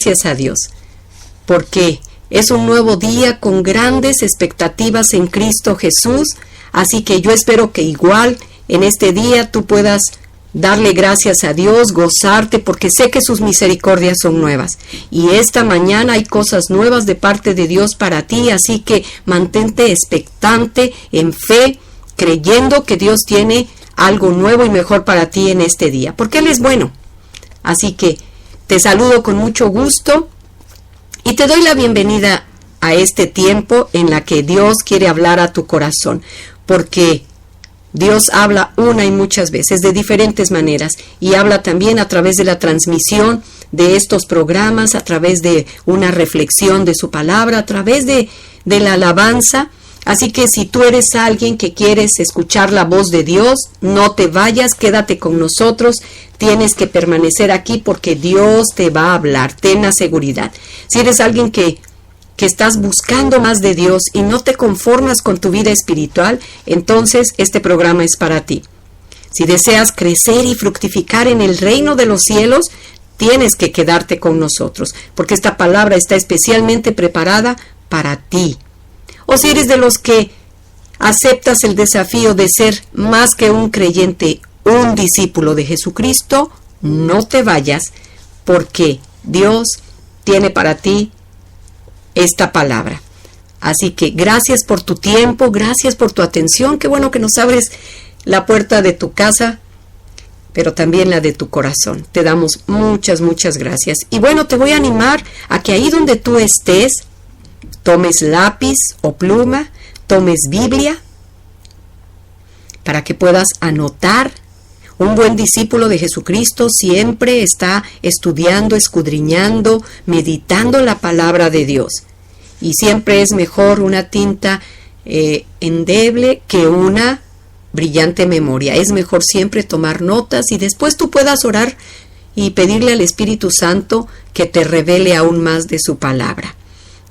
gracias a Dios, porque es un nuevo día con grandes expectativas en Cristo Jesús, así que yo espero que igual en este día tú puedas darle gracias a Dios, gozarte, porque sé que sus misericordias son nuevas. Y esta mañana hay cosas nuevas de parte de Dios para ti, así que mantente expectante, en fe, creyendo que Dios tiene algo nuevo y mejor para ti en este día, porque Él es bueno. Así que te saludo con mucho gusto y te doy la bienvenida a este tiempo en la que Dios quiere hablar a tu corazón, porque Dios habla una y muchas veces de diferentes maneras y habla también a través de la transmisión de estos programas, a través de una reflexión de su palabra, a través de la alabanza. Así que si tú eres alguien que quieres escuchar la voz de Dios, no te vayas, quédate con nosotros. Tienes que permanecer aquí porque Dios te va a hablar, ten la seguridad. Si eres alguien que estás buscando más de Dios y no te conformas con tu vida espiritual, entonces este programa es para ti. Si deseas crecer y fructificar en el reino de los cielos, tienes que quedarte con nosotros, porque esta palabra está especialmente preparada para ti. O si eres de los que aceptas el desafío de ser más que un creyente, un discípulo de Jesucristo, no te vayas, porque Dios tiene para ti esta palabra. Así que gracias por tu tiempo, gracias por tu atención. Qué bueno que nos abres la puerta de tu casa, pero también la de tu corazón. Te damos muchas gracias. Y bueno, te voy a animar a que ahí donde tú estés, tomes lápiz o pluma, tomes Biblia, para que puedas anotar. Un buen discípulo de Jesucristo siempre está estudiando, escudriñando, meditando la palabra de Dios. Y siempre es mejor una tinta endeble que una brillante memoria. Es mejor siempre tomar notas y después tú puedas orar y pedirle al Espíritu Santo que te revele aún más de su palabra.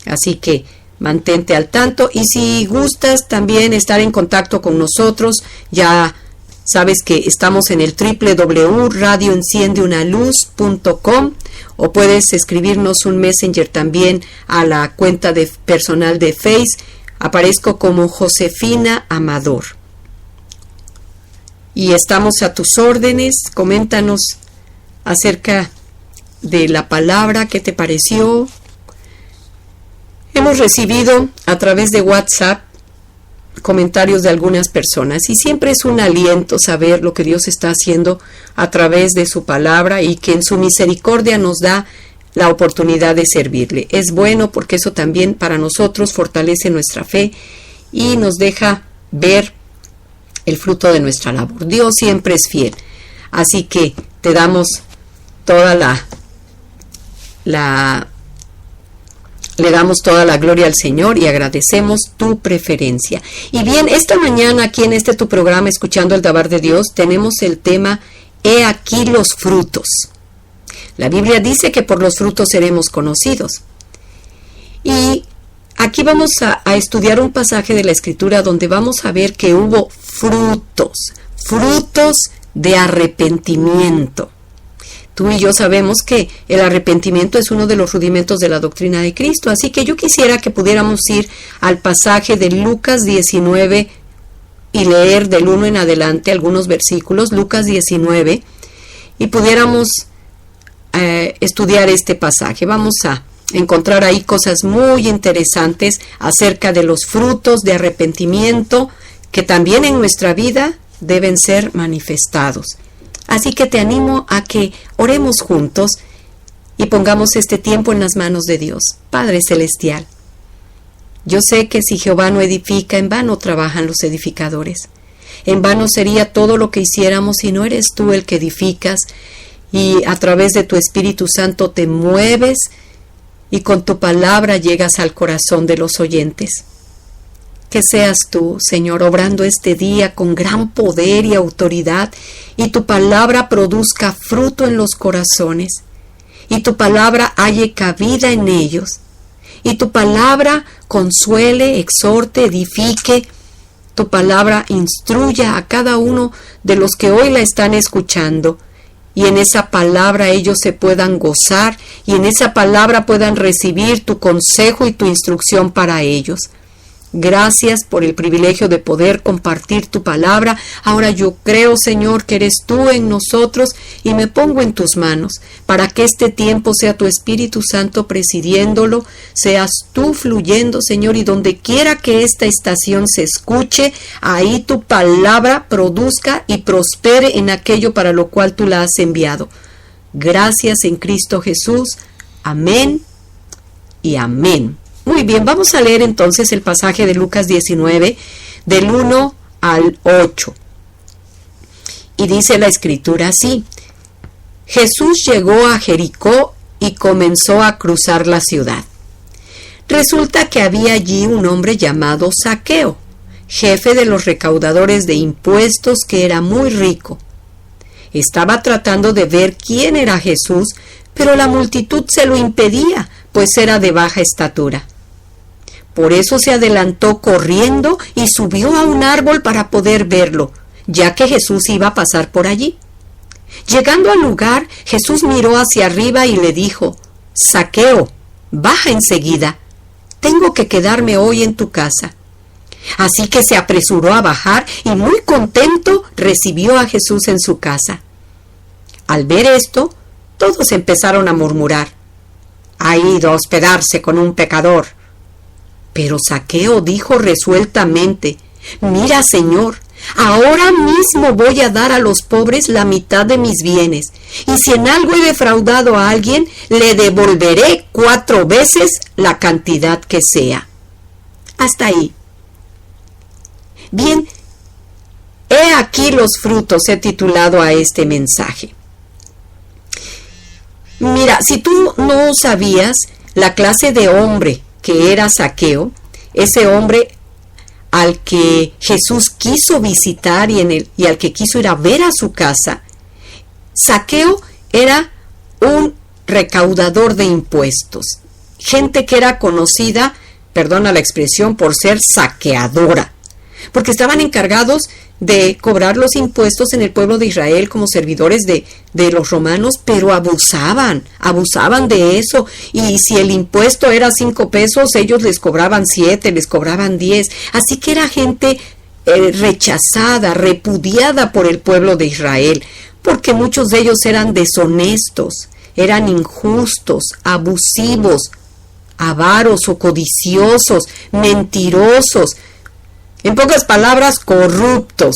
Así que mantente al tanto y si gustas también estar en contacto con nosotros, ya sabes que estamos en el www.radioenciendeunaluz.com o puedes escribirnos un messenger también a la cuenta personal de Face. Aparezco como Josefina Amador. Y estamos a tus órdenes. Coméntanos acerca de la palabra, qué te pareció. Hemos recibido a través de WhatsApp comentarios de algunas personas y siempre es un aliento saber lo que Dios está haciendo a través de su palabra y que en su misericordia nos da la oportunidad de servirle. Es bueno porque eso también para nosotros fortalece nuestra fe y nos deja ver el fruto de nuestra labor. Dios siempre es fiel, así que te damos toda le damos toda la gloria al Señor y agradecemos tu preferencia. Y bien, esta mañana aquí en tu programa, Escuchando el Dabar de Dios, tenemos el tema He aquí los frutos. La Biblia dice que por los frutos seremos conocidos. Y aquí vamos a estudiar un pasaje de la Escritura donde vamos a ver que hubo frutos de arrepentimiento. Tú y yo sabemos que el arrepentimiento es uno de los rudimentos de la doctrina de Cristo, así que yo quisiera que pudiéramos ir al pasaje de Lucas 19 y leer del 1 en adelante algunos versículos, Lucas 19, y pudiéramos estudiar este pasaje. Vamos a encontrar ahí cosas muy interesantes acerca de los frutos de arrepentimiento que también en nuestra vida deben ser manifestados. Así que te animo a que oremos juntos y pongamos este tiempo en las manos de Dios. Padre Celestial, yo sé que si Jehová no edifica, en vano trabajan los edificadores. En vano sería todo lo que hiciéramos si no eres tú el que edificas y a través de tu Espíritu Santo te mueves y con tu palabra llegas al corazón de los oyentes. Que seas tú, Señor, obrando este día con gran poder y autoridad, y tu palabra produzca fruto en los corazones, y tu palabra halle cabida en ellos, y tu palabra consuele, exhorte, edifique, tu palabra instruya a cada uno de los que hoy la están escuchando, y en esa palabra ellos se puedan gozar y en esa palabra puedan recibir tu consejo y tu instrucción para ellos. Gracias por el privilegio de poder compartir tu palabra. Ahora yo creo, Señor, que eres tú en nosotros y me pongo en tus manos para que este tiempo sea tu Espíritu Santo presidiéndolo, seas tú fluyendo, Señor, y donde quiera que esta estación se escuche, ahí tu palabra produzca y prospere en aquello para lo cual tú la has enviado. Gracias en Cristo Jesús. Amén y amén. Muy bien, vamos a leer entonces el pasaje de Lucas 19, del 1 al 8. Y dice la escritura así: Jesús llegó a Jericó y comenzó a cruzar la ciudad. Resulta que había allí un hombre llamado Zaqueo, jefe de los recaudadores de impuestos, que era muy rico. Estaba tratando de ver quién era Jesús, pero la multitud se lo impedía, pues era de baja estatura. Por eso se adelantó corriendo y subió a un árbol para poder verlo, ya que Jesús iba a pasar por allí. Llegando al lugar, Jesús miró hacia arriba y le dijo: Zaqueo, baja enseguida, tengo que quedarme hoy en tu casa. Así que se apresuró a bajar y muy contento recibió a Jesús en su casa. Al ver esto, todos empezaron a murmurar: ha ido a hospedarse con un pecador. Pero Zaqueo dijo resueltamente: mira, Señor, ahora mismo voy a dar a los pobres la mitad de mis bienes, y si en algo he defraudado a alguien, le devolveré 4 veces la cantidad que sea. Hasta ahí. Bien, he aquí los frutos, he titulado a este mensaje. Mira, si tú no sabías la clase de hombre que era Zaqueo, ese hombre al que Jesús quiso visitar y al que quiso ir a ver a su casa, Zaqueo era un recaudador de impuestos, gente que era conocida, perdona la expresión, por ser saqueadora, porque estaban encargados de cobrar los impuestos en el pueblo de Israel como servidores de los romanos, pero abusaban de eso, y si el impuesto era 5 pesos, ellos les cobraban 7, les cobraban 10, así que era gente rechazada, repudiada por el pueblo de Israel, porque muchos de ellos eran deshonestos, eran injustos, abusivos, avaros o codiciosos, mentirosos, en pocas palabras, corruptos.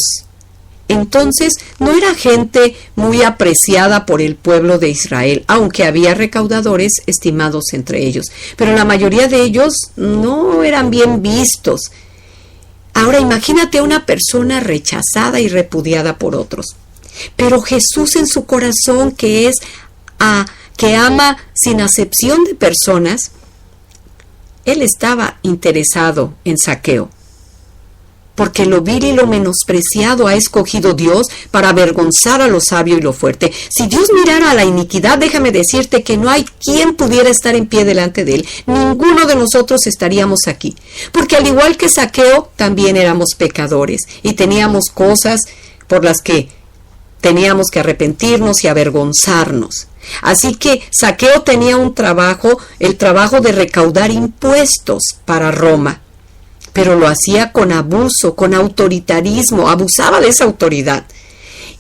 Entonces, no era gente muy apreciada por el pueblo de Israel, aunque había recaudadores estimados entre ellos. Pero la mayoría de ellos no eran bien vistos. Ahora, imagínate a una persona rechazada y repudiada por otros. Pero Jesús en su corazón, que ama sin acepción de personas, Él estaba interesado en Zaqueo. Porque lo vil y lo menospreciado ha escogido Dios para avergonzar a lo sabio y lo fuerte. Si Dios mirara a la iniquidad, déjame decirte que no hay quien pudiera estar en pie delante de Él. Ninguno de nosotros estaríamos aquí. Porque al igual que Zaqueo, también éramos pecadores y teníamos cosas por las que teníamos que arrepentirnos y avergonzarnos. Así que Zaqueo tenía un trabajo, el trabajo de recaudar impuestos para Roma. Pero lo hacía con abuso, con autoritarismo, abusaba de esa autoridad.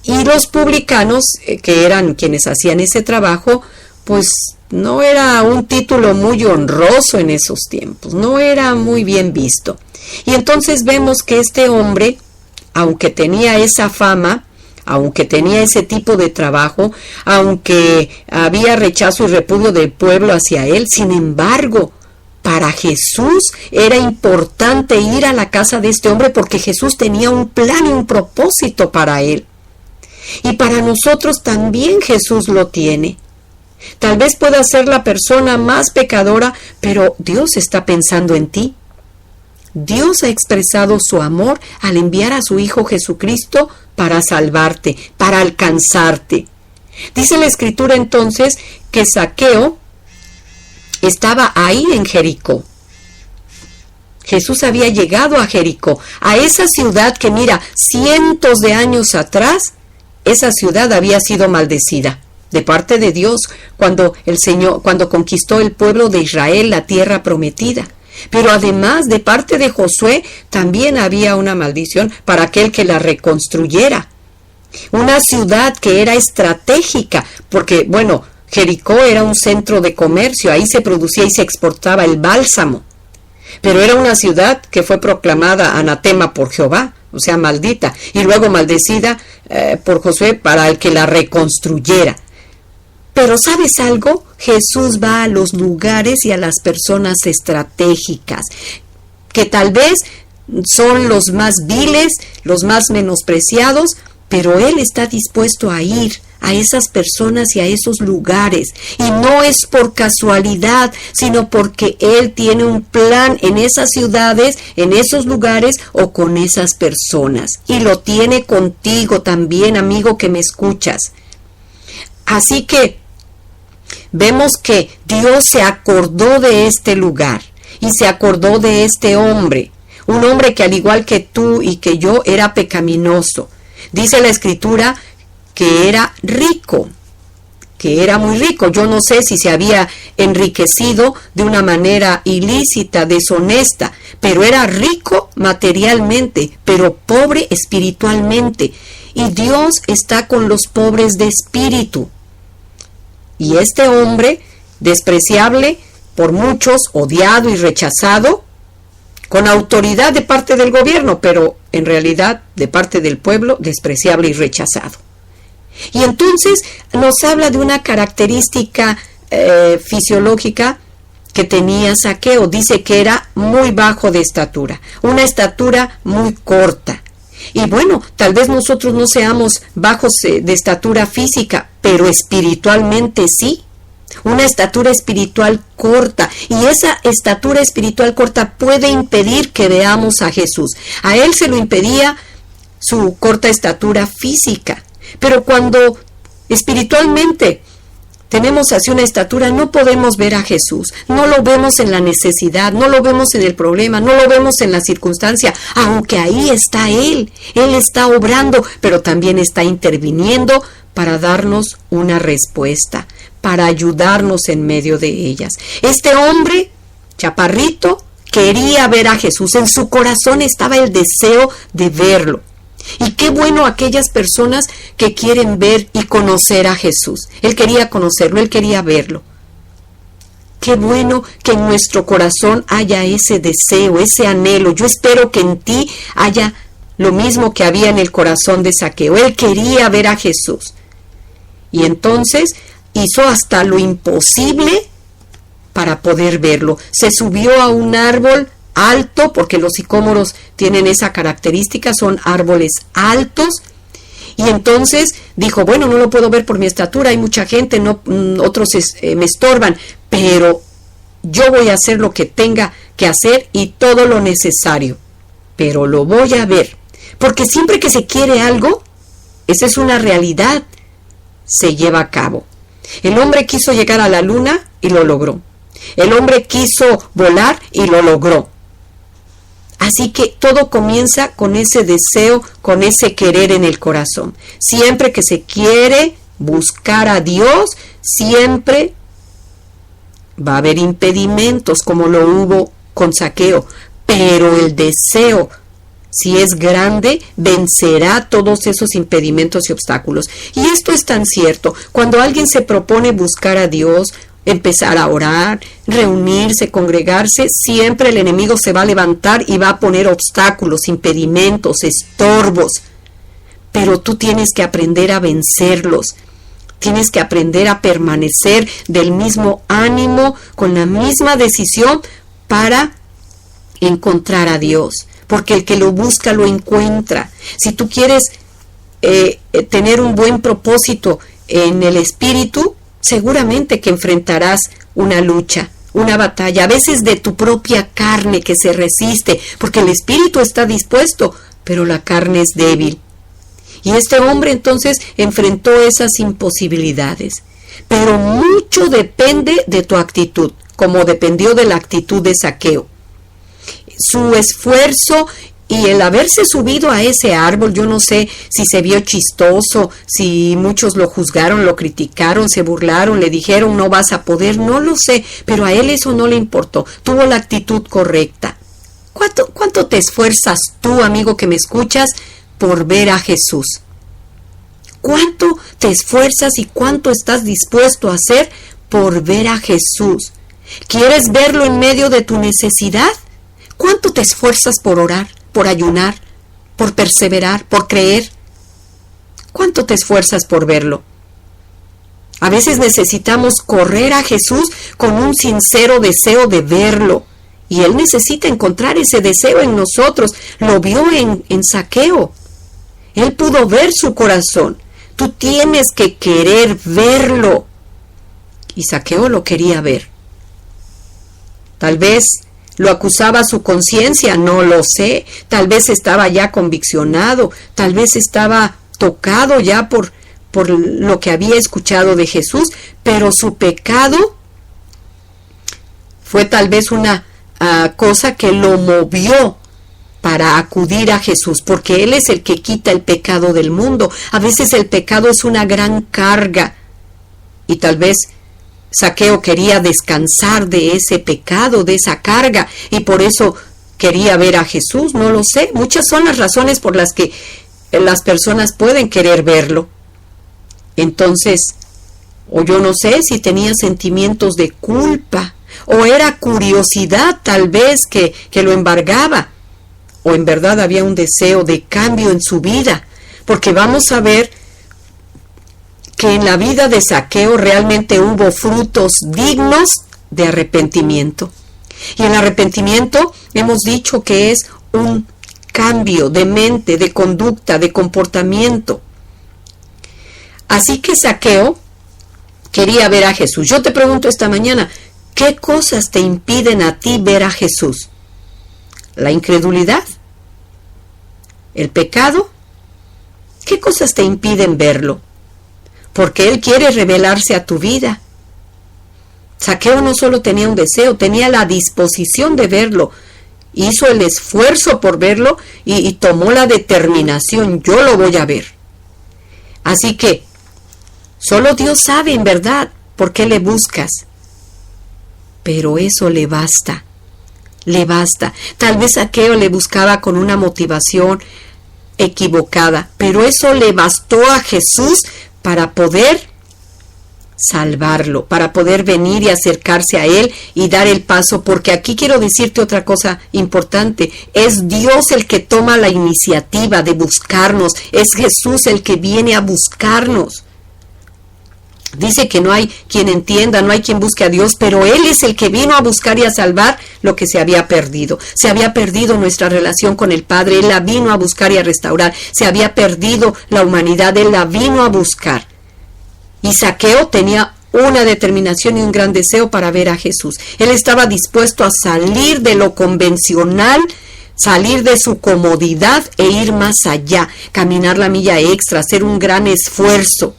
Y los publicanos, que eran quienes hacían ese trabajo, pues no era un título muy honroso en esos tiempos, no era muy bien visto. Y entonces vemos que este hombre, aunque tenía esa fama, aunque tenía ese tipo de trabajo, aunque había rechazo y repudio del pueblo hacia él, sin embargo, para Jesús era importante ir a la casa de este hombre porque Jesús tenía un plan y un propósito para él. Y para nosotros también Jesús lo tiene. Tal vez pueda ser la persona más pecadora, pero Dios está pensando en ti. Dios ha expresado su amor al enviar a su Hijo Jesucristo para salvarte, para alcanzarte. Dice la Escritura entonces que Zaqueo estaba ahí en Jericó. Jesús había llegado a Jericó, a esa ciudad que, mira, cientos de años atrás esa ciudad había sido maldecida de parte de Dios cuando conquistó el pueblo de Israel la tierra prometida. Pero además, de parte de Josué, también había una maldición para aquel que la reconstruyera. Una ciudad que era estratégica, porque, Jericó era un centro de comercio, ahí se producía y se exportaba el bálsamo. Pero era una ciudad que fue proclamada anatema por Jehová, o sea, maldita, y luego maldecida por Josué para el que la reconstruyera. Pero ¿sabes algo? Jesús va a los lugares y a las personas estratégicas, que tal vez son los más viles, los más menospreciados, pero Él está dispuesto a ir a esas personas y a esos lugares. Y no es por casualidad, sino porque Él tiene un plan en esas ciudades, en esos lugares o con esas personas. Y lo tiene contigo también, amigo que me escuchas. Así que vemos que Dios se acordó de este lugar y se acordó de este hombre. Un hombre que, al igual que tú y que yo, era pecaminoso. Dice la Escritura que era rico, que era muy rico. Yo no sé si se había enriquecido de una manera ilícita, deshonesta, pero era rico materialmente, pero pobre espiritualmente. Y Dios está con los pobres de espíritu. Y este hombre, despreciable por muchos, odiado y rechazado, con autoridad de parte del gobierno, pero en realidad de parte del pueblo, despreciable y rechazado. Y entonces nos habla de una característica fisiológica que tenía Zaqueo. Dice que era muy bajo de estatura, una estatura muy corta. Y tal vez nosotros no seamos bajos de estatura física, pero espiritualmente sí. Una estatura espiritual corta, y esa estatura espiritual corta puede impedir que veamos a Jesús. A él se lo impedía su corta estatura física, pero cuando espiritualmente tenemos así una estatura, no podemos ver a Jesús, no lo vemos en la necesidad, no lo vemos en el problema, no lo vemos en la circunstancia, aunque ahí está Él está obrando, pero también está interviniendo para darnos una respuesta, para ayudarnos en medio de ellas. Este hombre, chaparrito, quería ver a Jesús, en su corazón estaba el deseo de verlo. Y qué bueno aquellas personas que quieren ver y conocer a Jesús. Él quería conocerlo, él quería verlo. Qué bueno que en nuestro corazón haya ese deseo, ese anhelo. Yo espero que en ti haya lo mismo que había en el corazón de Zaqueo. Él quería ver a Jesús. Y entonces hizo hasta lo imposible para poder verlo. Se subió a un árbol alto, porque los sicómoros tienen esa característica, son árboles altos, y entonces dijo, no lo puedo ver por mi estatura, hay mucha gente, otros me estorban, pero yo voy a hacer lo que tenga que hacer y todo lo necesario, pero lo voy a ver, porque siempre que se quiere algo, esa es una realidad, se lleva a cabo. El hombre quiso llegar a la luna y lo logró. El hombre quiso volar y lo logró. Así que todo comienza con ese deseo, con ese querer en el corazón. Siempre que se quiere buscar a Dios, siempre va a haber impedimentos, como lo hubo con Zaqueo. Pero el deseo, si es grande, vencerá todos esos impedimentos y obstáculos. Y esto es tan cierto. Cuando alguien se propone buscar a Dios, empezar a orar, reunirse, congregarse, siempre el enemigo se va a levantar y va a poner obstáculos, impedimentos, estorbos. Pero tú tienes que aprender a vencerlos. Tienes que aprender a permanecer del mismo ánimo, con la misma decisión para encontrar a Dios. Porque el que lo busca lo encuentra. Si tú quieres tener un buen propósito en el espíritu, seguramente que enfrentarás una lucha, una batalla, a veces de tu propia carne que se resiste, porque el espíritu está dispuesto, pero la carne es débil. Y este hombre entonces enfrentó esas imposibilidades. Pero mucho depende de tu actitud, como dependió de la actitud de Zaqueo. Su esfuerzo Y el haberse subido a ese árbol, yo no sé si se vio chistoso, si muchos lo juzgaron, lo criticaron, se burlaron, le dijeron no vas a poder, no lo sé, pero a él eso no le importó, tuvo la actitud correcta. ¿Cuánto te esfuerzas tú, amigo que me escuchas, por ver a Jesús? ¿Cuánto te esfuerzas y cuánto estás dispuesto a hacer por ver a Jesús? ¿Quieres verlo en medio de tu necesidad? ¿Cuánto te esfuerzas por orar, por ayunar, por perseverar, por creer? ¿Cuánto te esfuerzas por verlo? A veces necesitamos correr a Jesús con un sincero deseo de verlo. Y Él necesita encontrar ese deseo en nosotros. Lo vio en Zaqueo. Él pudo ver su corazón. Tú tienes que querer verlo. Y Zaqueo lo quería ver. Tal vez lo acusaba su conciencia, no lo sé. Tal vez estaba ya conviccionado. Tal vez estaba tocado ya por lo que había escuchado de Jesús. Pero su pecado fue tal vez una cosa que lo movió para acudir a Jesús, porque Él es el que quita el pecado del mundo. A veces el pecado es una gran carga y tal vez Zaqueo quería descansar de ese pecado, de esa carga, y por eso quería ver a Jesús, no lo sé. Muchas son las razones por las que las personas pueden querer verlo. Entonces, o yo no sé si tenía sentimientos de culpa, o era curiosidad tal vez que lo embargaba, o en verdad había un deseo de cambio en su vida, porque vamos a ver que en la vida de Zaqueo realmente hubo frutos dignos de arrepentimiento. Y el arrepentimiento hemos dicho que es un cambio de mente, de conducta, de comportamiento. Así que Zaqueo quería ver a Jesús. Yo te pregunto esta mañana, ¿qué cosas te impiden a ti ver a Jesús? ¿La incredulidad? ¿El pecado? ¿Qué cosas te impiden verlo? Porque Él quiere revelarse a tu vida. Zaqueo no solo tenía un deseo, tenía la disposición de verlo. Hizo el esfuerzo por verlo y tomó la determinación, yo lo voy a ver. Así que, solo Dios sabe en verdad por qué le buscas. Pero eso le basta. Le basta. Tal vez Zaqueo le buscaba con una motivación equivocada, pero eso le bastó a Jesús para poder salvarlo, para poder venir y acercarse a Él y dar el paso, porque aquí quiero decirte otra cosa importante, es Dios el que toma la iniciativa de buscarnos, es Jesús el que viene a buscarnos. Dice que no hay quien entienda, no hay quien busque a Dios, pero Él es el que vino a buscar y a salvar lo que se había perdido. Se había perdido nuestra relación con el Padre, Él la vino a buscar y a restaurar. Se había perdido la humanidad, Él la vino a buscar. Y Zaqueo tenía una determinación y un gran deseo para ver a Jesús. Él estaba dispuesto a salir de lo convencional, salir de su comodidad e ir más allá, caminar la milla extra, hacer un gran esfuerzo.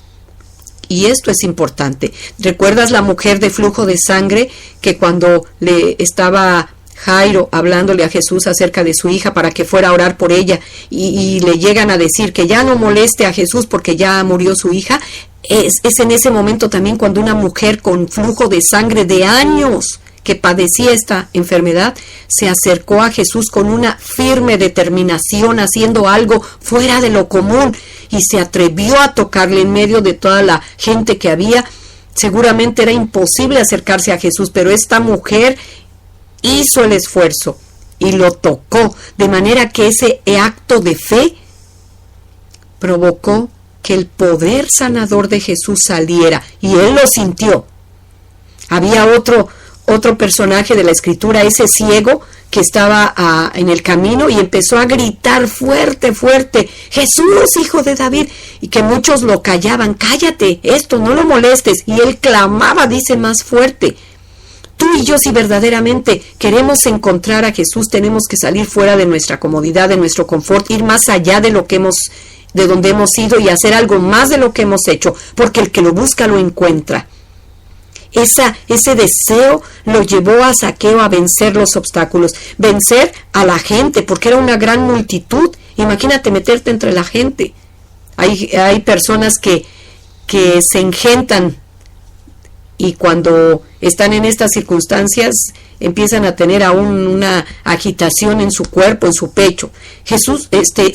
Y esto es importante. ¿Recuerdas la mujer de flujo de sangre que cuando le estaba Jairo hablándole a Jesús acerca de su hija para que fuera a orar por ella y le llegan a decir que ya no moleste a Jesús porque ya murió su hija? Es en ese momento también cuando una mujer con flujo de sangre de años que padecía esta enfermedad se acercó a Jesús con una firme determinación, haciendo algo fuera de lo común, y se atrevió a tocarle en medio de toda la gente que había. Seguramente era imposible acercarse a Jesús, pero esta mujer hizo el esfuerzo y lo tocó, de manera que ese acto de fe provocó que el poder sanador de Jesús saliera, y él lo sintió. Había otro personaje de la escritura, ese ciego que estaba en el camino y empezó a gritar fuerte, fuerte, Jesús, hijo de David, y que muchos lo callaban, cállate, esto, no lo molestes, y él clamaba, dice, más fuerte. Tú y yo, si verdaderamente queremos encontrar a Jesús, tenemos que salir fuera de nuestra comodidad, de nuestro confort, ir más allá de de donde hemos ido y hacer algo más de lo que hemos hecho, porque el que lo busca lo encuentra. Ese deseo lo llevó a Zaqueo a vencer los obstáculos, vencer a la gente, porque era una gran multitud. Imagínate meterte entre la gente. Hay personas que se engentan y cuando están en estas circunstancias empiezan a tener aún una agitación en su cuerpo, en su pecho.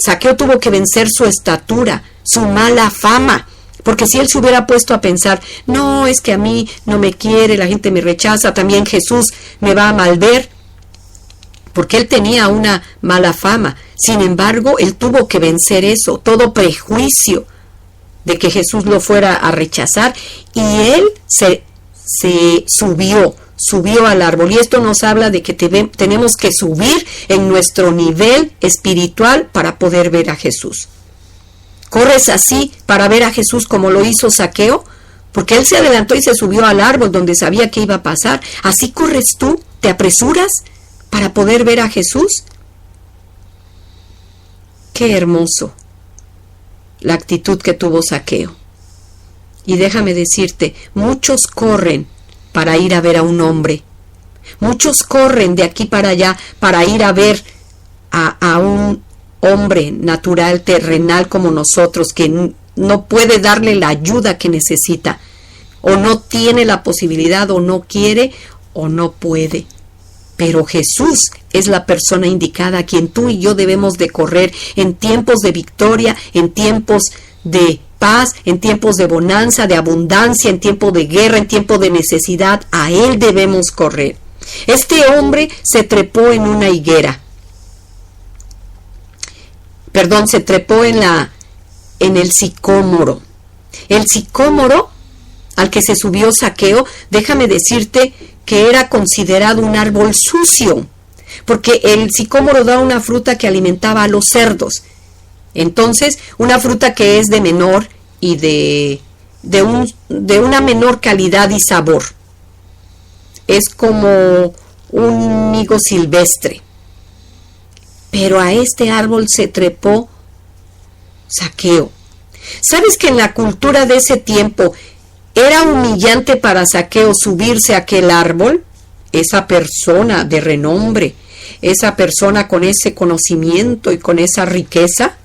Zaqueo tuvo que vencer su estatura, su mala fama, porque si él se hubiera puesto a pensar, no, es que a mí no me quiere, la gente me rechaza, también Jesús me va a malver, porque él tenía una mala fama. Sin embargo, él tuvo que vencer eso, todo prejuicio de que Jesús lo fuera a rechazar, y él se subió al árbol. Y esto nos habla de que tenemos que subir en nuestro nivel espiritual para poder ver a Jesús. ¿Corres así para ver a Jesús como lo hizo Zaqueo? Porque él se adelantó y se subió al árbol donde sabía que iba a pasar. ¿Así corres tú? ¿Te apresuras para poder ver a Jesús? Qué hermoso la actitud que tuvo Zaqueo. Y déjame decirte, muchos corren para ir a ver a un hombre. Muchos corren de aquí para allá para ir a ver a un hombre natural, terrenal como nosotros, que no puede darle la ayuda que necesita, o no tiene la posibilidad, o no quiere, o no puede. Pero Jesús es la persona indicada a quien tú y yo debemos de correr en tiempos de victoria, en tiempos de paz, en tiempos de bonanza, de abundancia, en tiempo de guerra, en tiempo de necesidad. A Él debemos correr. Este hombre se trepó en una higuera. Se trepó en el sicómoro. El sicómoro al que se subió Zaqueo, déjame decirte que era considerado un árbol sucio, porque el sicómoro da una fruta que alimentaba a los cerdos. Entonces, una fruta que es de menor y de una menor calidad y sabor. Es como un higo silvestre. Pero a este árbol se trepó Zaqueo. ¿Sabes que en la cultura de ese tiempo era humillante para Zaqueo subirse a aquel árbol? Esa persona de renombre, esa persona con ese conocimiento y con esa riqueza.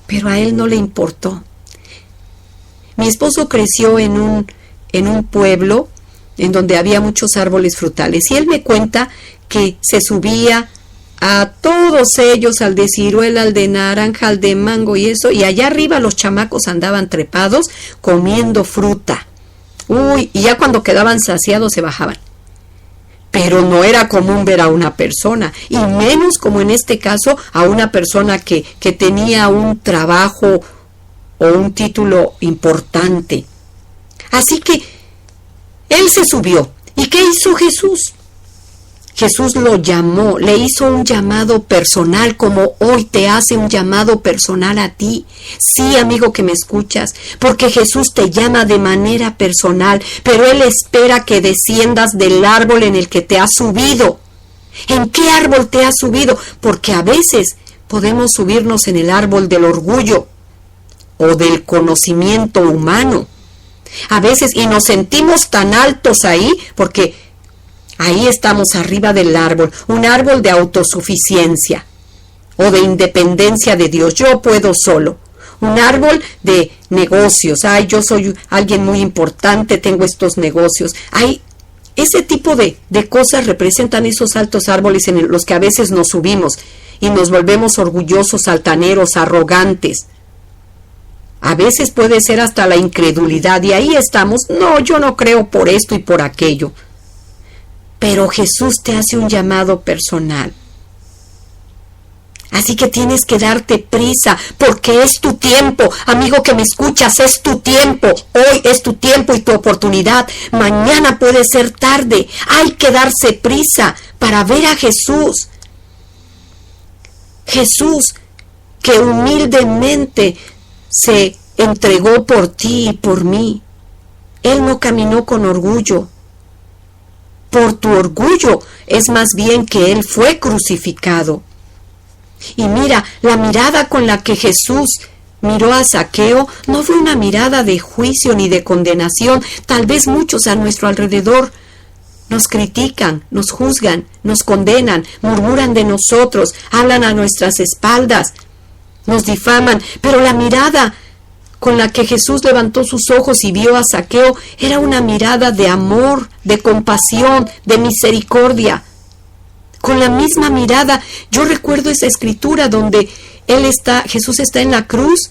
Pero a él no le importó. Mi esposo creció en un pueblo en donde había muchos árboles frutales, y él me cuenta que se subía a todos ellos, al de ciruela, al de naranja, al de mango y eso, y allá arriba los chamacos andaban trepados comiendo fruta. Y ya cuando quedaban saciados se bajaban. Pero no era común ver a una persona, y menos como en este caso a una persona que tenía un trabajo o un título importante. Así que él se subió. ¿Y qué hizo Jesús? Jesús lo llamó, le hizo un llamado personal, como hoy te hace un llamado personal a ti. Sí, amigo que me escuchas, porque Jesús te llama de manera personal, pero Él espera que desciendas del árbol en el que te has subido. ¿En qué árbol te has subido? Porque a veces podemos subirnos en el árbol del orgullo o del conocimiento humano. A veces, y nos sentimos tan altos ahí, porque ahí estamos arriba del árbol, un árbol de autosuficiencia o de independencia de Dios. Yo puedo solo. Un árbol de negocios. Yo soy alguien muy importante, tengo estos negocios. Ese tipo de cosas representan esos altos árboles en los que a veces nos subimos y nos volvemos orgullosos, altaneros, arrogantes. A veces puede ser hasta la incredulidad, y ahí estamos. No, yo no creo por esto y por aquello. Pero Jesús te hace un llamado personal. Así que tienes que darte prisa, porque es tu tiempo. Amigo que me escuchas, es tu tiempo. Hoy es tu tiempo y tu oportunidad. Mañana puede ser tarde. Hay que darse prisa para ver a Jesús. Jesús, que humildemente se entregó por ti y por mí. Él no caminó con orgullo. Por tu orgullo es más bien que Él fue crucificado. Y mira, la mirada con la que Jesús miró a Zaqueo, no fue una mirada de juicio ni de condenación. Tal vez muchos a nuestro alrededor nos critican, nos juzgan, nos condenan, murmuran de nosotros, hablan a nuestras espaldas, nos difaman, pero la mirada con la que Jesús levantó sus ojos y vio a Zaqueo era una mirada de amor, de compasión, de misericordia. Con la misma mirada, yo recuerdo esa escritura donde Jesús está en la cruz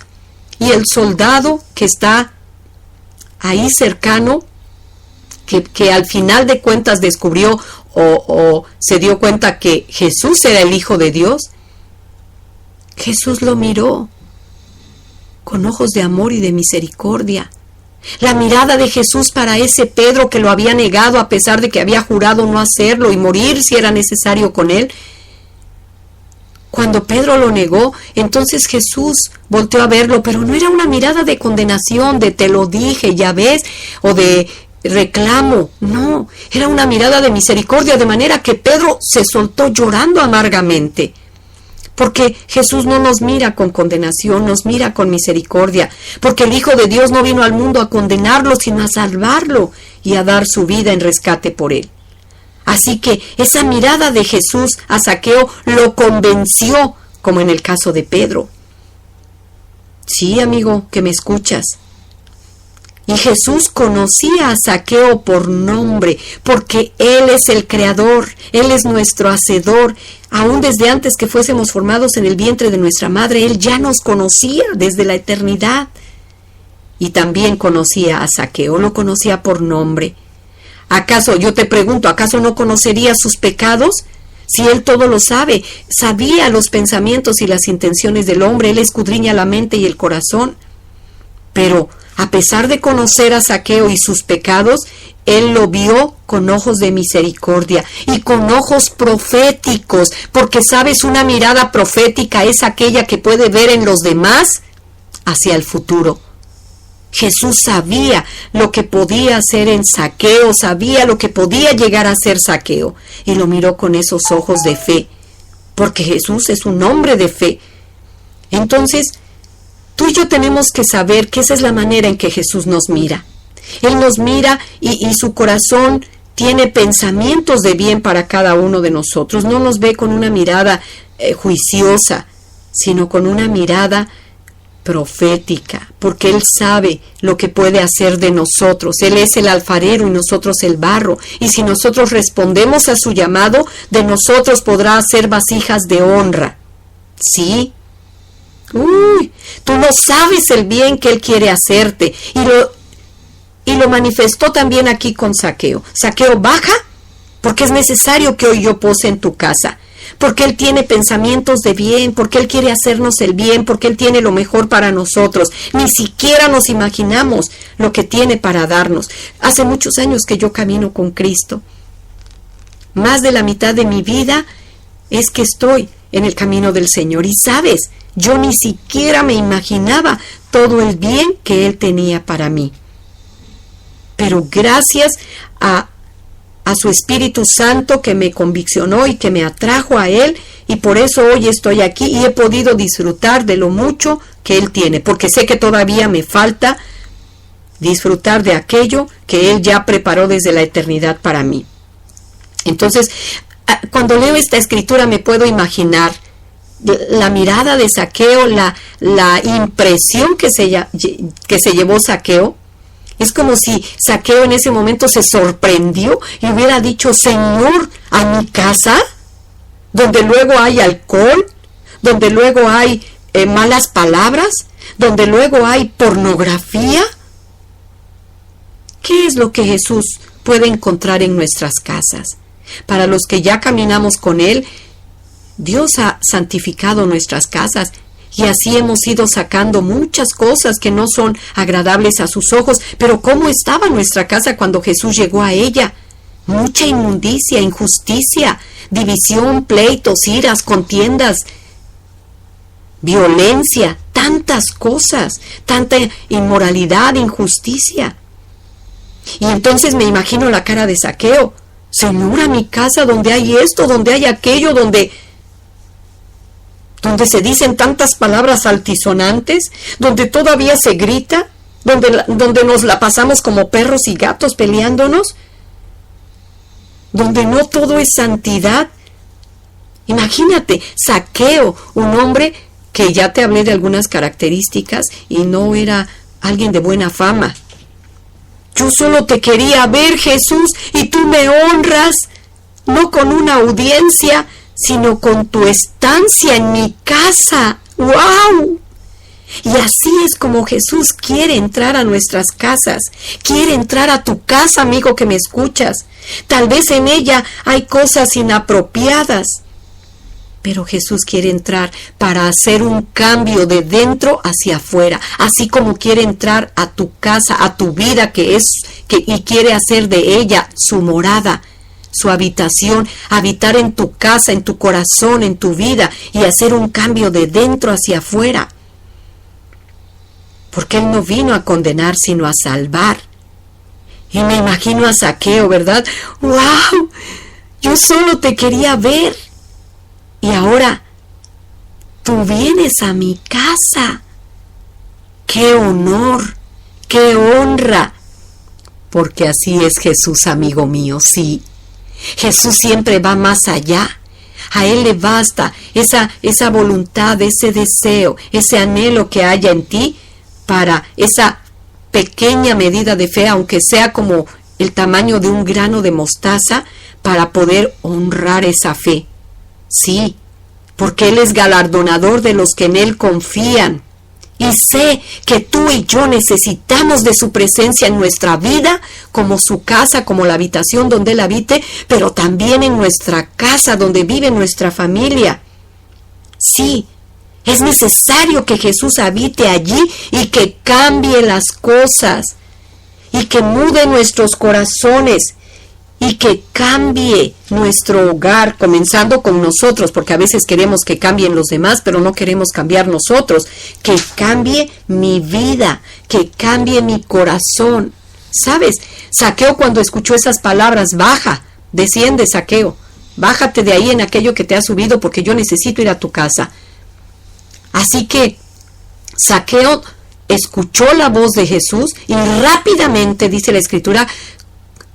y el soldado que está ahí cercano, que al final de cuentas descubrió o se dio cuenta que Jesús era el Hijo de Dios, Jesús lo miró con ojos de amor y de misericordia. La mirada de Jesús para ese Pedro que lo había negado a pesar de que había jurado no hacerlo y morir si era necesario con él. Cuando Pedro lo negó, entonces Jesús volteó a verlo, pero no era una mirada de condenación, de te lo dije, ya ves, o de reclamo. No, era una mirada de misericordia, de manera que Pedro se soltó llorando amargamente. Porque Jesús no nos mira con condenación, nos mira con misericordia. Porque el Hijo de Dios no vino al mundo a condenarlo, sino a salvarlo y a dar su vida en rescate por él. Así que esa mirada de Jesús a Zaqueo lo convenció, como en el caso de Pedro. Sí, amigo, que me escuchas. Y Jesús conocía a Zaqueo por nombre, porque Él es el Creador, Él es nuestro Hacedor. Aún desde antes que fuésemos formados en el vientre de nuestra madre, Él ya nos conocía desde la eternidad. Y también conocía a Zaqueo, lo conocía por nombre. ¿Acaso, yo te pregunto, acaso no conocería sus pecados? Si Él todo lo sabe, sabía los pensamientos y las intenciones del hombre, Él escudriña la mente y el corazón. Pero a pesar de conocer a Zaqueo y sus pecados, Él lo vio con ojos de misericordia y con ojos proféticos, porque sabes, una mirada profética es aquella que puede ver en los demás hacia el futuro. Jesús sabía lo que podía hacer en Zaqueo, sabía lo que podía llegar a ser Zaqueo, y lo miró con esos ojos de fe, porque Jesús es un hombre de fe. Entonces, tú y yo tenemos que saber que esa es la manera en que Jesús nos mira. Él nos mira y su corazón tiene pensamientos de bien para cada uno de nosotros. No nos ve con una mirada juiciosa, sino con una mirada profética, porque Él sabe lo que puede hacer de nosotros. Él es el alfarero y nosotros el barro. Y si nosotros respondemos a su llamado, de nosotros podrá hacer vasijas de honra. ¿Sí? Tú no sabes el bien que Él quiere hacerte. Y lo manifestó también aquí con Zaqueo. Zaqueo, baja, porque es necesario que hoy yo pose en tu casa. Porque Él tiene pensamientos de bien, porque Él quiere hacernos el bien, porque Él tiene lo mejor para nosotros. Ni siquiera nos imaginamos lo que tiene para darnos. Hace muchos años que yo camino con Cristo. Más de la mitad de mi vida es que estoy en el camino del Señor. Y sabes, yo ni siquiera me imaginaba todo el bien que Él tenía para mí. Pero gracias a su Espíritu Santo que me conviccionó y que me atrajo a Él, y por eso hoy estoy aquí y he podido disfrutar de lo mucho que Él tiene, porque sé que todavía me falta disfrutar de aquello que Él ya preparó desde la eternidad para mí. Entonces, cuando leo esta escritura me puedo imaginar la mirada de Zaqueo, la impresión que se llevó Zaqueo. Es como si Zaqueo en ese momento se sorprendió y hubiera dicho: Señor, ¿a mi casa? Donde luego hay alcohol, donde luego hay malas palabras, donde luego hay pornografía. ¿Qué es lo que Jesús puede encontrar en nuestras casas? Para los que ya caminamos con Él, Dios ha santificado nuestras casas. Y así hemos ido sacando muchas cosas que no son agradables a sus ojos. Pero ¿cómo estaba nuestra casa cuando Jesús llegó a ella? Mucha inmundicia, injusticia, división, pleitos, iras, contiendas, violencia, tantas cosas, tanta inmoralidad, injusticia. Y entonces me imagino la cara de Zaqueo: Señor, a mi casa donde hay esto, donde hay aquello, donde... donde se dicen tantas palabras altisonantes, donde todavía se grita, donde nos la pasamos como perros y gatos peleándonos, donde no todo es santidad. Imagínate, Zaqueo, un hombre que ya te hablé de algunas características y no era alguien de buena fama. Yo solo te quería ver, Jesús, y tú me honras, no con una audiencia, sino con tu estancia en mi casa. ¡Wow! Y así es como Jesús quiere entrar a nuestras casas. Quiere entrar a tu casa, amigo que me escuchas. Tal vez en ella hay cosas inapropiadas, pero Jesús quiere entrar para hacer un cambio de dentro hacia afuera, así como quiere entrar a tu casa, a tu vida y quiere hacer de ella su morada, su habitación, habitar en tu casa, en tu corazón, en tu vida y hacer un cambio de dentro hacia afuera. Porque Él no vino a condenar, sino a salvar. Y me imagino a Zaqueo, ¿verdad? ¡Wow! Yo solo te quería ver. Y ahora tú vienes a mi casa. ¡Qué honor! ¡Qué honra! Porque así es Jesús, amigo mío, sí. Jesús siempre va más allá. A Él le basta esa voluntad, ese deseo, ese anhelo que haya en ti para esa pequeña medida de fe, aunque sea como el tamaño de un grano de mostaza, para poder honrar esa fe. Sí, porque Él es galardonador de los que en Él confían. Y sé que tú y yo necesitamos de su presencia en nuestra vida, como su casa, como la habitación donde Él habite, pero también en nuestra casa donde vive nuestra familia. Sí, es necesario que Jesús habite allí y que cambie las cosas, y que mude nuestros corazones, y que cambie nuestro hogar, comenzando con nosotros, porque a veces queremos que cambien los demás, pero no queremos cambiar nosotros. Que cambie mi vida, que cambie mi corazón. ¿Sabes? Zaqueo, cuando escuchó esas palabras, baja, desciende, Zaqueo, bájate de ahí en aquello que te ha subido, porque yo necesito ir a tu casa. Así que Zaqueo escuchó la voz de Jesús y rápidamente, dice la Escritura,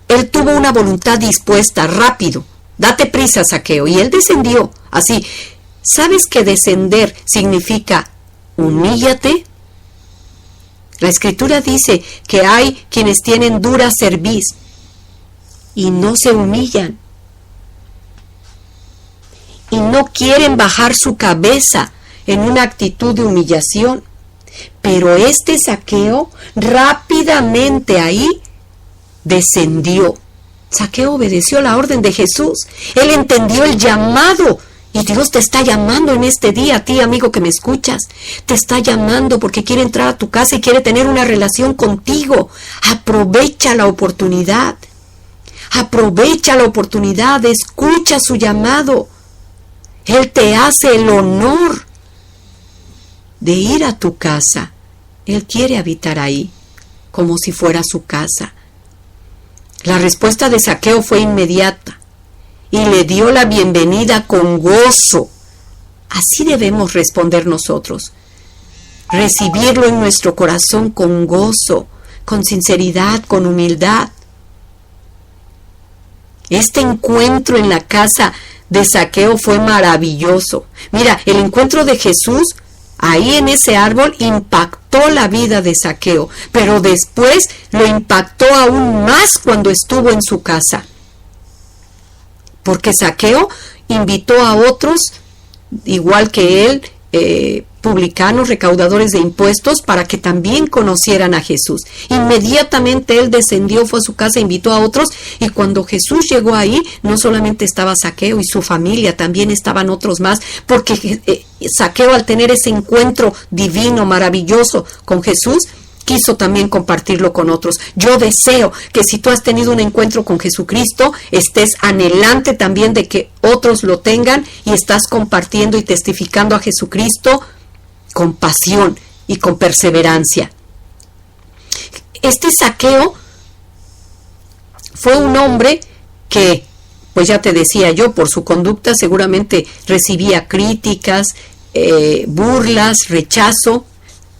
él tuvo una voluntad dispuesta, rápido. Date prisa, Zaqueo. Y él descendió. Así, ¿sabes que descender significa humíllate? La Escritura dice que hay quienes tienen dura cerviz y no se humillan. Y no quieren bajar su cabeza en una actitud de humillación. Pero este Zaqueo rápidamente ahí descendió. Zaqueo obedeció la orden de Jesús. Él entendió el llamado. Y Dios te está llamando en este día, a ti, amigo que me escuchas. Te está llamando porque quiere entrar a tu casa y quiere tener una relación contigo. Aprovecha la oportunidad. Aprovecha la oportunidad. Escucha su llamado. Él te hace el honor de ir a tu casa. Él quiere habitar ahí, como si fuera su casa. La respuesta de Zaqueo fue inmediata y le dio la bienvenida con gozo. Así debemos responder nosotros. Recibirlo en nuestro corazón con gozo, con sinceridad, con humildad. Este encuentro en la casa de Zaqueo fue maravilloso. Mira, el encuentro de Jesús ahí en ese árbol impactó la vida de Zaqueo, pero después lo impactó aún más cuando estuvo en su casa. Porque Zaqueo invitó a otros, igual que él, publicanos, recaudadores de impuestos, para que también conocieran a Jesús. Inmediatamente él descendió, fue a su casa, invitó a otros, y cuando Jesús llegó ahí, no solamente estaba Zaqueo y su familia, también estaban otros más, porque Zaqueo, al tener ese encuentro divino, maravilloso con Jesús, quiso también compartirlo con otros. Yo deseo que si tú has tenido un encuentro con Jesucristo, estés anhelante también de que otros lo tengan y estás compartiendo y testificando a Jesucristo con pasión y con perseverancia. Este Zaqueo fue un hombre que, pues ya te decía yo, por su conducta seguramente recibía críticas, burlas, rechazo,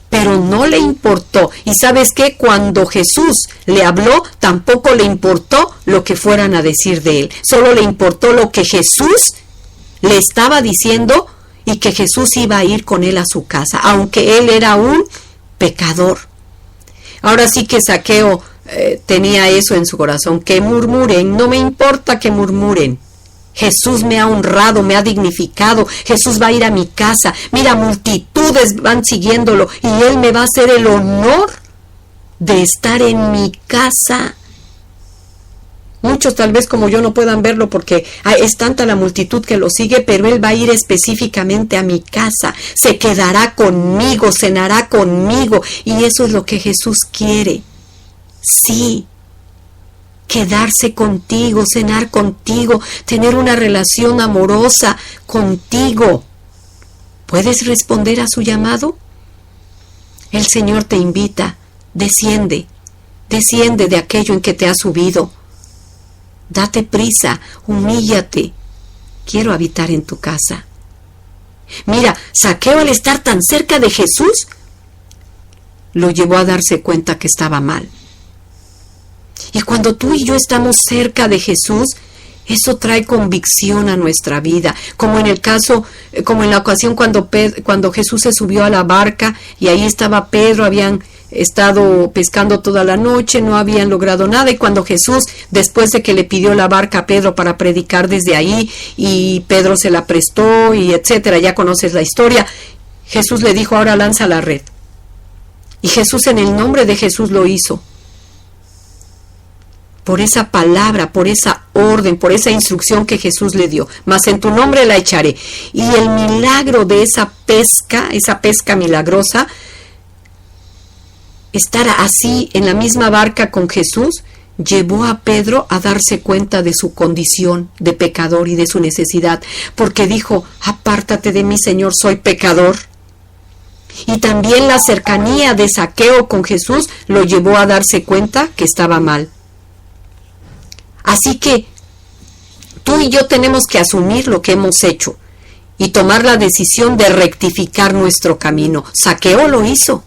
pero no le importó. Y ¿sabes qué? Cuando Jesús le habló, tampoco le importó lo que fueran a decir de él. Solo le importó lo que Jesús le estaba diciendo y que Jesús iba a ir con él a su casa, aunque él era un pecador. Ahora sí que Zaqueo tenía eso en su corazón, que murmuren, no me importa que murmuren. Jesús me ha honrado, me ha dignificado, Jesús va a ir a mi casa, mira, multitudes van siguiéndolo y Él me va a hacer el honor de estar en mi casa. Muchos tal vez como yo no puedan verlo porque es tanta la multitud que lo sigue, pero Él va a ir específicamente a mi casa, se quedará conmigo, cenará conmigo, y eso es lo que Jesús quiere. Sí, quedarse contigo, cenar contigo, tener una relación amorosa contigo. ¿Puedes responder a su llamado? El Señor te invita, desciende de aquello en que te has subido. Date prisa, humíllate. Quiero habitar en tu casa. Mira, Zaqueo, al estar tan cerca de Jesús, lo llevó a darse cuenta que estaba mal. Y cuando tú y yo estamos cerca de Jesús, eso trae convicción a nuestra vida, como en la ocasión cuando Jesús se subió a la barca y ahí estaba Pedro, habían estado pescando toda la noche, no habían logrado nada, y cuando Jesús, después de que le pidió la barca a Pedro para predicar desde ahí, y Pedro se la prestó, y etcétera, ya conoces la historia, Jesús le dijo, ahora lanza la red. Y Jesús, en el nombre de Jesús, lo hizo. Por esa palabra, por esa orden, por esa instrucción que Jesús le dio. Mas en tu nombre la echaré. Y el milagro de esa pesca milagrosa, estar así en la misma barca con Jesús, llevó a Pedro a darse cuenta de su condición de pecador y de su necesidad. Porque dijo, apártate de mí, Señor, soy pecador. Y también la cercanía de Zaqueo con Jesús lo llevó a darse cuenta que estaba mal. Así que tú y yo tenemos que asumir lo que hemos hecho y tomar la decisión de rectificar nuestro camino. Zaqueo lo hizo.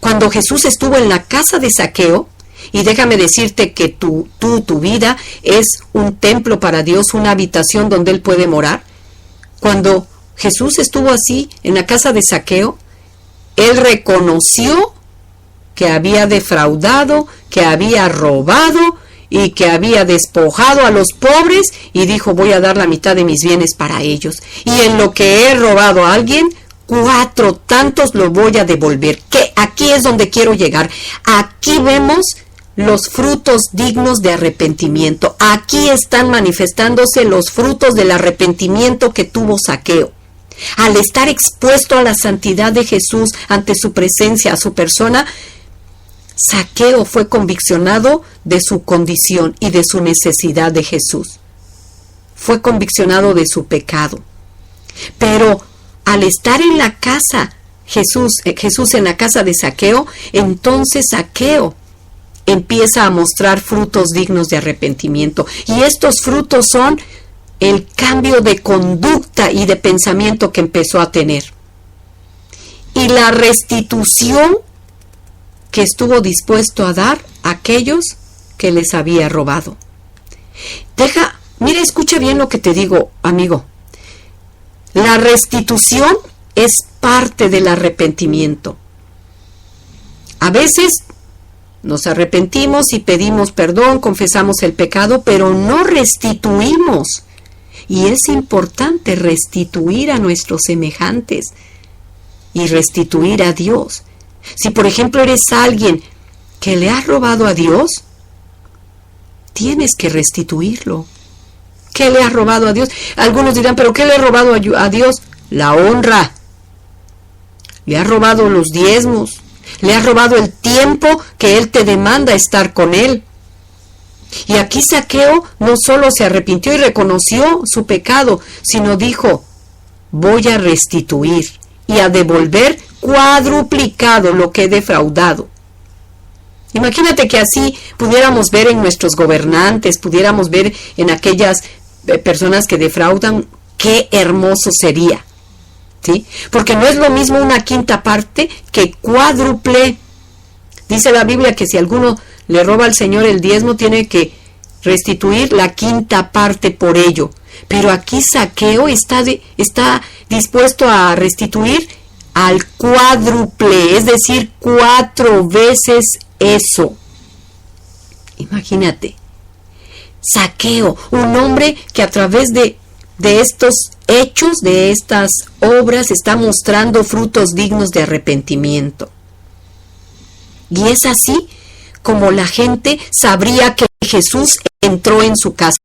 Cuando Jesús estuvo en la casa de Zaqueo, y déjame decirte que tu vida es un templo para Dios, una habitación donde Él puede morar. Cuando Jesús estuvo así en la casa de Zaqueo, Él reconoció que había defraudado, que había robado, y que había despojado a los pobres, y dijo, voy a dar la mitad de mis bienes para ellos. Y en lo que he robado a alguien, 4 tantos lo voy a devolver. Que aquí es donde quiero llegar. Aquí vemos los frutos dignos de arrepentimiento. Aquí están manifestándose los frutos del arrepentimiento que tuvo Zaqueo. Al estar expuesto a la santidad de Jesús, ante su presencia, a su persona, Zaqueo fue conviccionado de su condición y de su necesidad de Jesús. Fue conviccionado de su pecado. Pero al estar en la casa, Jesús en la casa de Zaqueo, entonces Zaqueo empieza a mostrar frutos dignos de arrepentimiento. Y estos frutos son el cambio de conducta y de pensamiento que empezó a tener. Y la restitución que estuvo dispuesto a dar a aquellos que les había robado. Mira, escucha bien lo que te digo, amigo. La restitución es parte del arrepentimiento. A veces nos arrepentimos y pedimos perdón, confesamos el pecado, pero no restituimos. Y es importante restituir a nuestros semejantes y restituir a Dios. Si por ejemplo eres alguien que le ha robado a Dios, tienes que restituirlo. ¿Qué le has robado a Dios? Algunos dirán, ¿pero qué le he robado a Dios? La honra. Le has robado los diezmos. Le has robado el tiempo que Él te demanda estar con Él. Y aquí Zaqueo no solo se arrepintió y reconoció su pecado, sino dijo, voy a restituir y a devolver cuadruplicado lo que he defraudado. Imagínate que así pudiéramos ver en nuestros gobernantes, pudiéramos ver en aquellas personas que defraudan, qué hermoso sería. ¿sí? Porque no es lo mismo una quinta parte que cuádruple. Dice la Biblia que si alguno le roba al Señor el diezmo, tiene que restituir la quinta parte por ello. Pero aquí Zaqueo está dispuesto a restituir al cuádruple, es decir, 4 veces eso. Imagínate. Zaqueo, un hombre que a través de estos hechos, de estas obras, está mostrando frutos dignos de arrepentimiento. Y es así como la gente sabría que Jesús entró en su casa.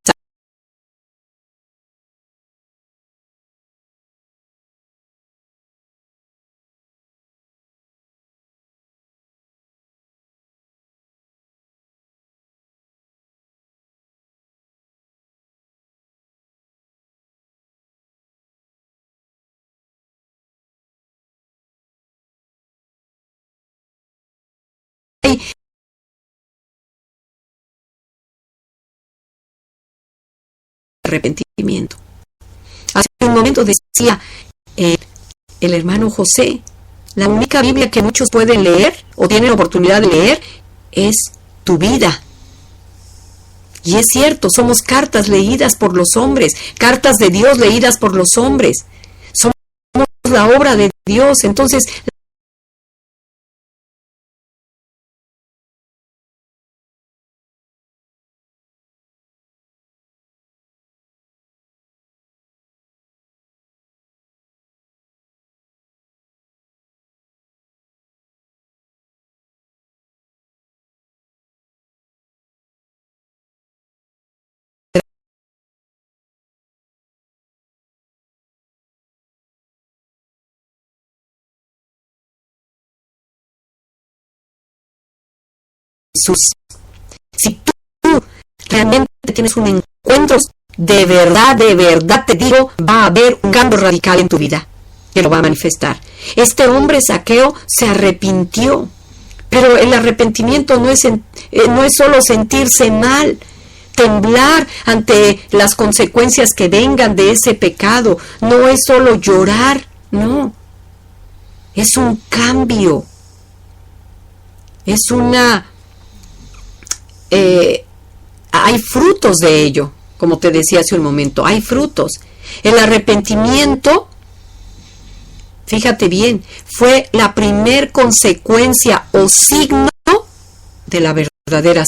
Arrepentimiento. Hace un momento decía el hermano José, la única Biblia que muchos pueden leer o tienen oportunidad de leer es tu vida. Y es cierto, somos cartas leídas por los hombres, cartas de Dios leídas por los hombres. Somos la obra de Dios. Entonces, Jesús, si tú realmente tienes un encuentro de verdad te digo, va a haber un cambio radical en tu vida, que lo va a manifestar. Este hombre Zaqueo se arrepintió, pero el arrepentimiento no es solo sentirse mal, temblar ante las consecuencias que vengan de ese pecado, no es solo llorar, no, es un cambio, es una... hay frutos de ello, como te decía hace un momento, hay frutos. El arrepentimiento, fíjate bien, fue la primer consecuencia o signo de la verdadera.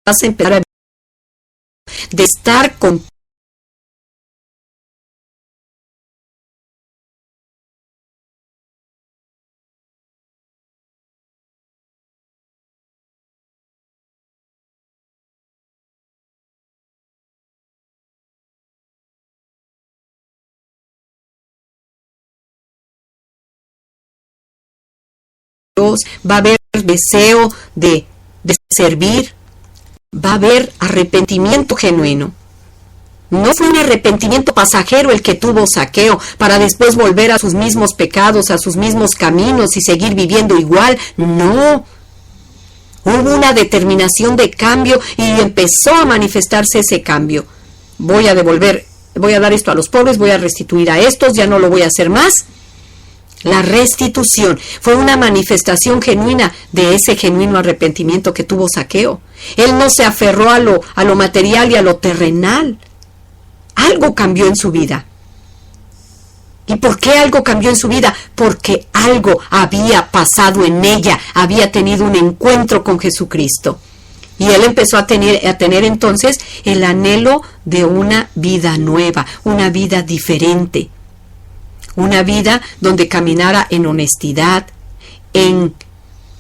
Vas a empezar de estar con Dios, va a haber deseo de servir, va a haber arrepentimiento genuino. No fue un arrepentimiento pasajero el que tuvo Zaqueo para después volver a sus mismos pecados, a sus mismos caminos y seguir viviendo igual. No. Hubo una determinación de cambio y empezó a manifestarse ese cambio. Voy a dar esto a los pobres, voy a restituir a estos, ya no lo voy a hacer más. La restitución fue una manifestación genuina de ese genuino arrepentimiento que tuvo Zaqueo. Él no se aferró a lo material y a lo terrenal. Algo cambió en su vida. ¿Y por qué algo cambió en su vida? Porque algo había pasado en ella, había tenido un encuentro con Jesucristo. Y él empezó a tener entonces el anhelo de una vida nueva, una vida diferente. Una vida donde caminara en honestidad, en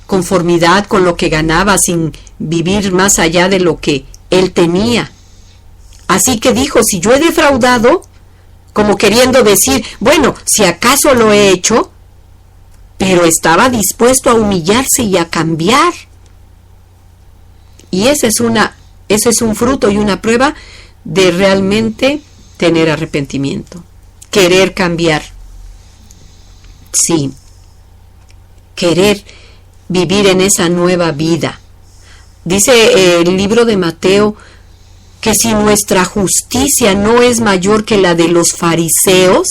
conformidad con lo que ganaba, sin vivir más allá de lo que él tenía. Así que dijo, si yo he defraudado, como queriendo decir, bueno, si acaso lo he hecho, pero estaba dispuesto a humillarse y a cambiar. Y ese es un fruto y una prueba de realmente tener arrepentimiento, querer cambiar. Sí, querer vivir en esa nueva vida. Dice el libro de Mateo que si nuestra justicia no es mayor que la de los fariseos,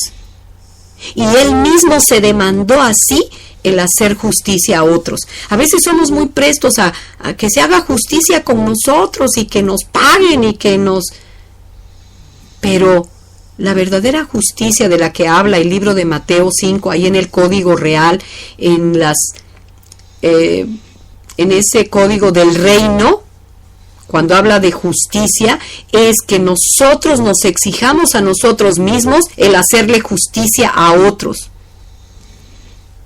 y él mismo se demandó así el hacer justicia a otros. A veces somos muy prestos a que se haga justicia con nosotros y que nos paguen y que nos... Pero la verdadera justicia de la que habla el libro de Mateo 5, ahí en el Código Real, en ese Código del Reino, cuando habla de justicia, es que nosotros nos exijamos a nosotros mismos el hacerle justicia a otros.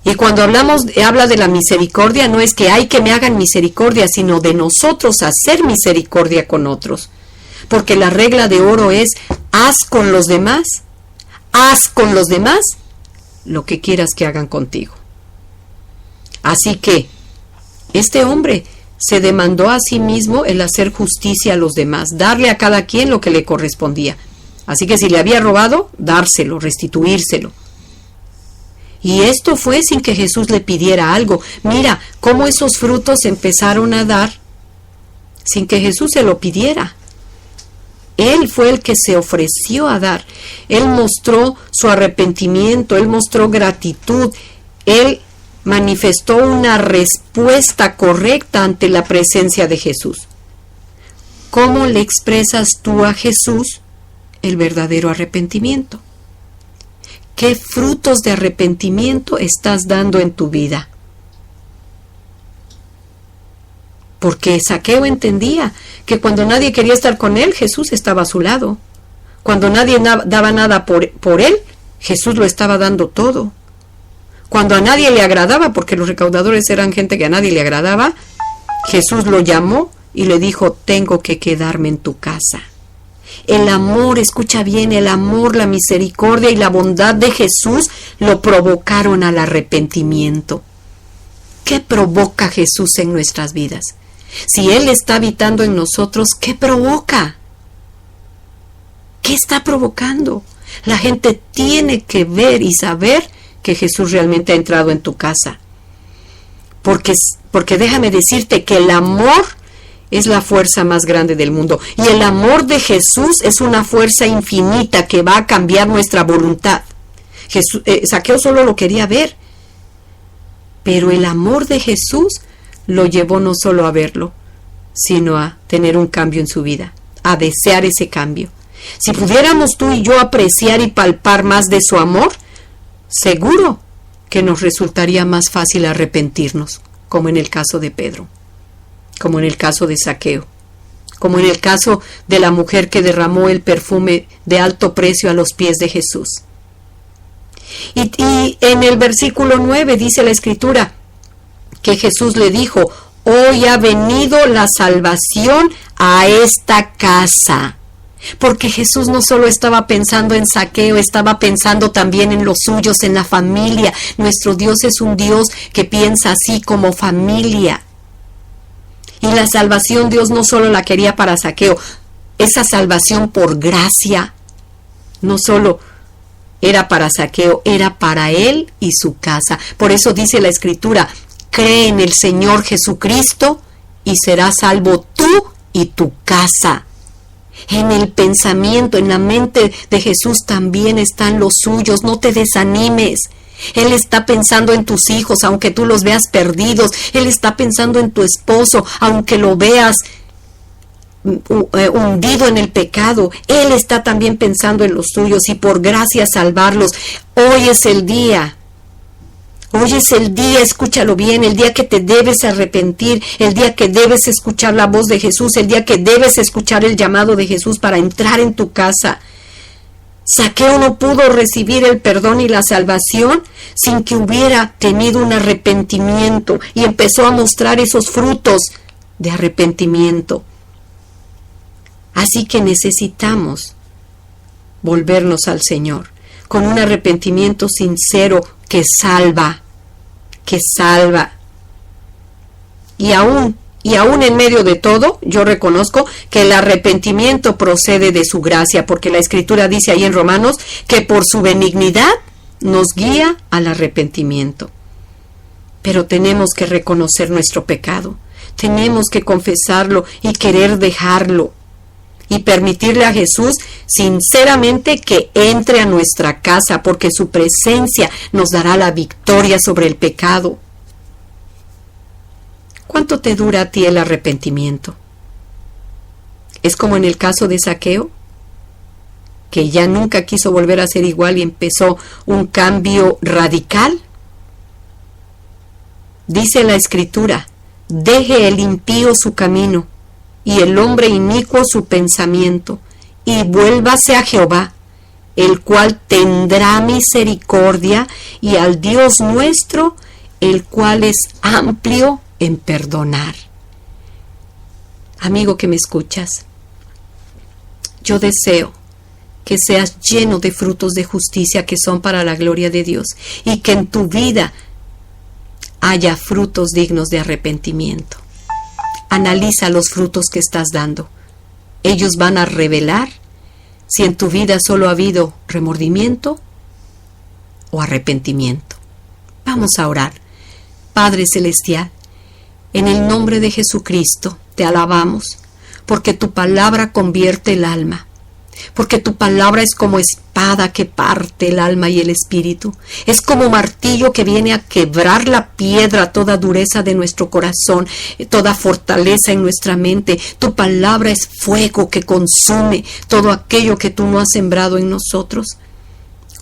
Y cuando habla de la misericordia, no es que hay que me hagan misericordia, sino de nosotros hacer misericordia con otros. Porque la regla de oro es, haz con los demás lo que quieras que hagan contigo. Así que, este hombre se demandó a sí mismo el hacer justicia a los demás, darle a cada quien lo que le correspondía. Así que si le había robado, dárselo, restituírselo. Y esto fue sin que Jesús le pidiera algo. Mira cómo esos frutos empezaron a dar sin que Jesús se lo pidiera. Él fue el que se ofreció a dar. Él mostró su arrepentimiento, él mostró gratitud, él manifestó una respuesta correcta ante la presencia de Jesús. ¿Cómo le expresas tú a Jesús el verdadero arrepentimiento? ¿Qué frutos de arrepentimiento estás dando en tu vida? Porque Zaqueo entendía que cuando nadie quería estar con él, Jesús estaba a su lado. Cuando nadie daba nada por él, Jesús lo estaba dando todo. Cuando a nadie le agradaba, porque los recaudadores eran gente que a nadie le agradaba, Jesús lo llamó y le dijo, tengo que quedarme en tu casa. El amor, escucha bien, el amor, la misericordia y la bondad de Jesús lo provocaron al arrepentimiento. ¿Qué provoca Jesús en nuestras vidas? Si Él está habitando en nosotros, ¿qué provoca? ¿Qué está provocando? La gente tiene que ver y saber que Jesús realmente ha entrado en tu casa. Porque déjame decirte que el amor es la fuerza más grande del mundo. Y el amor de Jesús es una fuerza infinita que va a cambiar nuestra voluntad. Zaqueo solo lo quería ver. Pero el amor de Jesús lo llevó no solo a verlo, sino a tener un cambio en su vida, a desear ese cambio. Si pudiéramos tú y yo apreciar y palpar más de su amor, seguro que nos resultaría más fácil arrepentirnos, como en el caso de Pedro, como en el caso de Zaqueo, como en el caso de la mujer que derramó el perfume de alto precio a los pies de Jesús. Y en el versículo 9 dice la Escritura que Jesús le dijo, hoy ha venido la salvación a esta casa. Porque Jesús no solo estaba pensando en Zaqueo, estaba pensando también en los suyos, en la familia. Nuestro Dios es un Dios que piensa así como familia. Y la salvación Dios no solo la quería para Zaqueo, esa salvación por gracia no solo era para Zaqueo, era para él y su casa. Por eso dice la Escritura, cree en el Señor Jesucristo y serás salvo tú y tu casa. En el pensamiento, en la mente de Jesús también están los suyos. No te desanimes. Él está pensando en tus hijos, aunque tú los veas perdidos. Él está pensando en tu esposo, aunque lo veas hundido en el pecado. Él está también pensando en los suyos y por gracia salvarlos. Hoy es el día. Hoy es el día, escúchalo bien, el día que te debes arrepentir, el día que debes escuchar la voz de Jesús, el día que debes escuchar el llamado de Jesús para entrar en tu casa. Zaqueo no pudo recibir el perdón y la salvación sin que hubiera tenido un arrepentimiento y empezó a mostrar esos frutos de arrepentimiento. Así que necesitamos volvernos al Señor con un arrepentimiento sincero que salva. Y aún en medio de todo, yo reconozco que el arrepentimiento procede de su gracia, porque la Escritura dice ahí en Romanos que por su benignidad nos guía al arrepentimiento. Pero tenemos que reconocer nuestro pecado, tenemos que confesarlo y querer dejarlo. y permitirle a Jesús sinceramente que entre a nuestra casa, porque su presencia nos dará la victoria sobre el pecado. ¿Cuánto te dura a ti el arrepentimiento? ¿Es como en el caso de Zaqueo, que ya nunca quiso volver a ser igual y empezó un cambio radical? Dice la Escritura: deje el impío su camino y el hombre inicuo su pensamiento, y vuélvase a Jehová, el cual tendrá misericordia, y al Dios nuestro, el cual es amplio en perdonar. Amigo que me escuchas, yo deseo que seas lleno de frutos de justicia que son para la gloria de Dios, y que en tu vida haya frutos dignos de arrepentimiento. Analiza los frutos que estás dando. Ellos van a revelar si en tu vida solo ha habido remordimiento o arrepentimiento. Vamos a orar. Padre Celestial, en el nombre de Jesucristo te alabamos, porque tu palabra convierte el alma, porque tu palabra es como espada que parte el alma y el espíritu, es como martillo que viene a quebrar la piedra, toda dureza de nuestro corazón, toda fortaleza en nuestra mente. Tu palabra es fuego que consume todo aquello que tú no has sembrado en nosotros.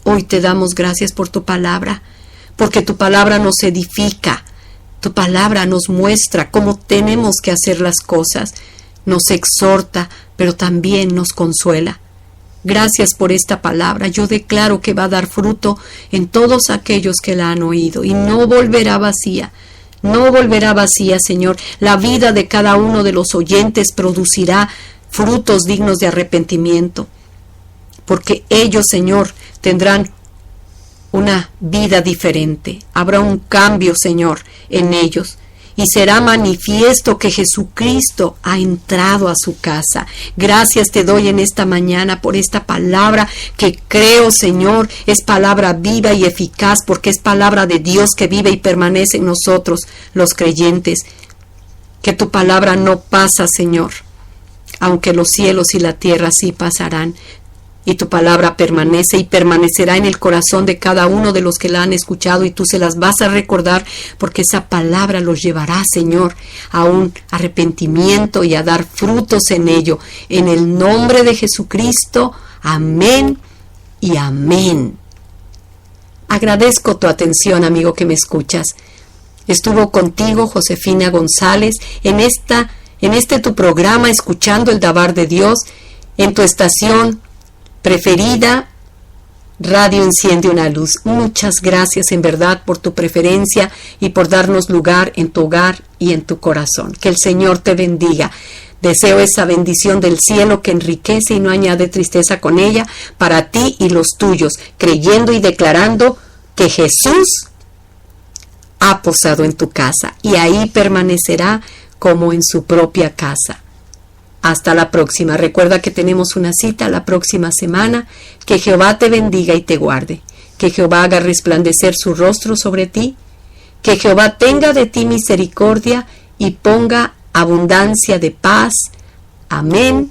Hoy te damos gracias por tu palabra, porque tu palabra nos edifica, tu palabra nos muestra cómo tenemos que hacer las cosas, nos exhorta, pero también nos consuela. Gracias por esta palabra. Yo declaro que va a dar fruto en todos aquellos que la han oído y no volverá vacía. No volverá vacía, Señor. La vida de cada uno de los oyentes producirá frutos dignos de arrepentimiento, porque ellos, Señor, tendrán una vida diferente. Habrá un cambio, Señor, en ellos. Y será manifiesto que Jesucristo ha entrado a su casa. Gracias te doy en esta mañana por esta palabra que creo, Señor, es palabra viva y eficaz, porque es palabra de Dios que vive y permanece en nosotros, los creyentes. Que tu palabra no pasa, Señor, aunque los cielos y la tierra sí pasarán. Y tu palabra permanece y permanecerá en el corazón de cada uno de los que la han escuchado, y tú se las vas a recordar, porque esa palabra los llevará, Señor, a un arrepentimiento y a dar frutos en ello. En el nombre de Jesucristo, amén y amén. Agradezco tu atención, amigo que me escuchas. Estuvo contigo Josefina González en este tu programa, Escuchando el Dabar de Dios, en tu estación preferida, Radio Enciende una Luz. Muchas gracias en verdad por tu preferencia y por darnos lugar en tu hogar y en tu corazón. Que el Señor te bendiga. Deseo esa bendición del cielo que enriquece y no añade tristeza con ella, para ti y los tuyos, creyendo y declarando que Jesús ha posado en tu casa y ahí permanecerá como en su propia casa. Hasta la próxima. Recuerda que tenemos una cita la próxima semana. Que Jehová te bendiga y te guarde. Que Jehová haga resplandecer su rostro sobre ti. Que Jehová tenga de ti misericordia y ponga abundancia de paz. Amén